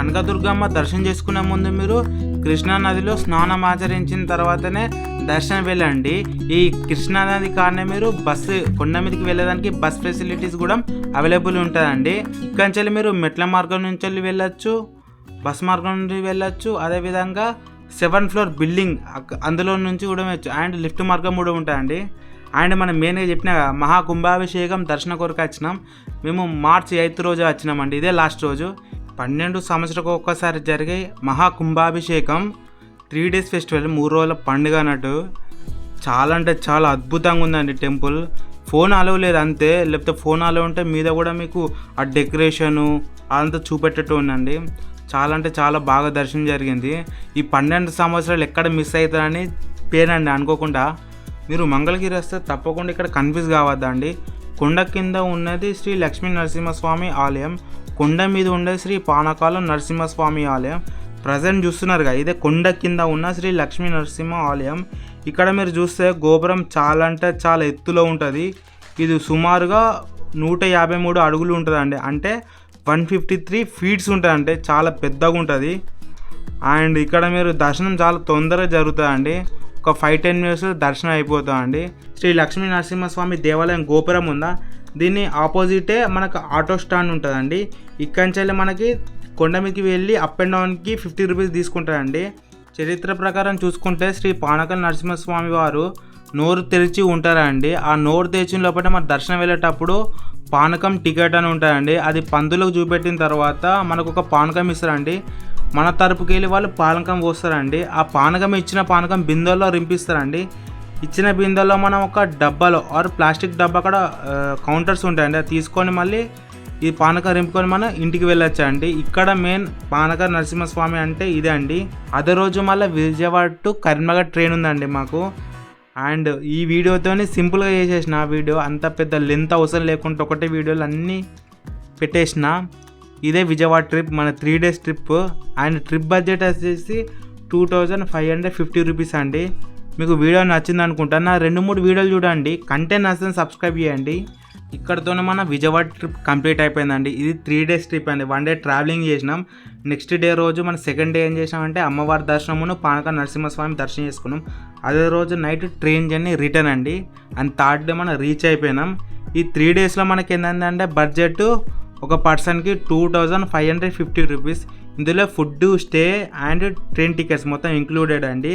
కనకదుర్గమ్మ దర్శనం చేసుకునే ముందు మీరు కృష్ణా నదిలో స్నానం ఆచరించిన తర్వాతనే దర్శనం వెళ్ళండి. ఈ కృష్ణా నది కారణం మీరు బస్సు కొండ మీదకి వెళ్ళడానికి బస్ ఫెసిలిటీస్ కూడా అవైలబుల్ ఉంటుందండి. ఇక్కడి నుంచి మీరు మెట్ల మార్గం నుంచి వెళ్ళొచ్చు, బస్ మార్గం నుండి వెళ్ళొచ్చు. అదేవిధంగా 7th ఫ్లోర్ బిల్డింగ్ అందులో నుంచి కూడా వెళ్ళచ్చు. అండ్ లిఫ్ట్ మార్గం కూడా ఉంటుందండి. అండ్ మనం మెయిన్గా చెప్పిన మహాకుంభాభిషేకం దర్శన కొరకు వచ్చినాం. మేము మార్చి 8th రోజు వచ్చినామండి. ఇదే లాస్ట్ రోజు. 12 సంవత్సరాలకు ఒక్కసారి జరిగే మహాకుంభాభిషేకం 3 days ఫెస్టివల్, 3 రోజుల పండుగ అన్నట్టు. చాలా అంటే చాలా అద్భుతంగా ఉందండి టెంపుల్. ఫోన్ అలవ్ లేదు అంతే, లేకపోతే ఫోన్ అలవ్ ఉంటే మీద కూడా మీకు ఆ డెకరేషను అదంతా చూపెట్టేట్టు ఉందండి. చాలా అంటే చాలా బాగా దర్శనం జరిగింది. ఈ 12 సంవత్సరాలు ఎక్కడ మిస్ అవుతారని పేరండి అనుకోకుండా. మీరు మంగళగిరి వస్తే తప్పకుండా ఇక్కడ కన్ఫ్యూజ్ కావద్దండి. కొండ కింద ఉన్నది శ్రీ లక్ష్మీ నరసింహస్వామి ఆలయం, కొండ మీద ఉండేది శ్రీ పానకాల నరసింహస్వామి ఆలయం. ప్రజెంట్ చూస్తున్నారుగా ఇదే కొండ కింద ఉన్న శ్రీ లక్ష్మీ నరసింహ ఆలయం. ఇక్కడ మీరు చూస్తే గోపురం చాలా అంటే చాలా ఎత్తులో ఉంటుంది. ఇది సుమారుగా 153 అడుగులు ఉంటుందండి. అంటే 153 feet ఉంటుంది. అంటే చాలా పెద్దగా ఉంటుంది. అండ్ ఇక్కడ మీరు దర్శనం చాలా తొందరగా జరుగుతుందండి. ఒక 5-10 minutes దర్శనం అయిపోతుందండి. శ్రీ లక్ష్మీ నరసింహస్వామి దేవాలయం గోపురం ఉందా, దీన్ని ఆపోజిటే మనకు ఆటో స్టాండ్ ఉంటుందండి. ఇక్కడి నుంచి మనకి కొండ మీదకి వెళ్ళి అప్ అండ్ డౌన్కి 50 rupees తీసుకుంటారండి. చరిత్ర ప్రకారం చూసుకుంటే శ్రీ పానకాల నరసింహస్వామి వారు నోరు తెరిచి ఉంటారండి. ఆ నోరు తెరిచిన లోపల మన దర్శనం వెళ్ళేటప్పుడు పానకం టికెట్ అని ఉంటాయండి. అది పందులకు చూపెట్టిన తర్వాత మనకు ఒక పానకం ఇస్తారండి. మన తరపుకి వెళ్ళి వాళ్ళు పానకం పోస్తారండి. ఆ పానకం ఇచ్చిన పానకం బిందెల్లో రింపిస్తారండి. ఇచ్చిన బిందెల్లో మనం ఒక డబ్బాలో ఆర్ ప్లాస్టిక్ డబ్బా అక్కడ కౌంటర్స్ ఉంటాయండి. అది తీసుకొని మళ్ళీ ఈ పానకం రింపుకొని మనం ఇంటికి వెళ్ళొచ్చు అండి. ఇక్కడ మెయిన్ పానక నరసింహస్వామి అంటే ఇదే అండి. అదే రోజు మళ్ళీ విజయవాడ టు కరీంనగర్ ట్రైన్ ఉందండి మాకు. అండ్ ఈ వీడియోతోని సింపుల్గా చేసేసిన వీడియో, అంత పెద్ద లెంత్ అవసరం లేకుండా ఒకటే వీడియోలు అన్నీ పెట్టేసిన. ఇదే విజయవాడ ట్రిప్, మన 3 days trip. And trip budget వచ్చేసి 2550 rupees అండి. మీకు వీడియో నచ్చింది అనుకుంటాను. నా 2-3 వీడియోలు చూడండి. కంటెంట్ నచ్చితే సబ్స్క్రైబ్ చేయండి. ఇక్కడతోనే మన విజయవాడ ట్రిప్ కంప్లీట్ అయిపోయిందండి. ఇది 3 days ట్రిప్ అండి. 1 day ట్రావెలింగ్ చేసినాం. నెక్స్ట్ డే రోజు మన సెకండ్ డే ఏం చేసినామంటే అమ్మవారి దర్శనమును పానక నరసింహస్వామి దర్శనం చేసుకున్నాం. అదే రోజు నైట్ ట్రైన్ జర్నీ రిటర్న్ అండి. అండ్ థర్డ్ డే మనం రీచ్ అయిపోయినాం. ఈ 3 daysలో మనకి ఏంటంటే బడ్జెట్ ఒక పర్సన్కి 2550 rupees. ఇందులో food, stay and train tickets మొత్తం ఇంక్లూడెడ్ అండి.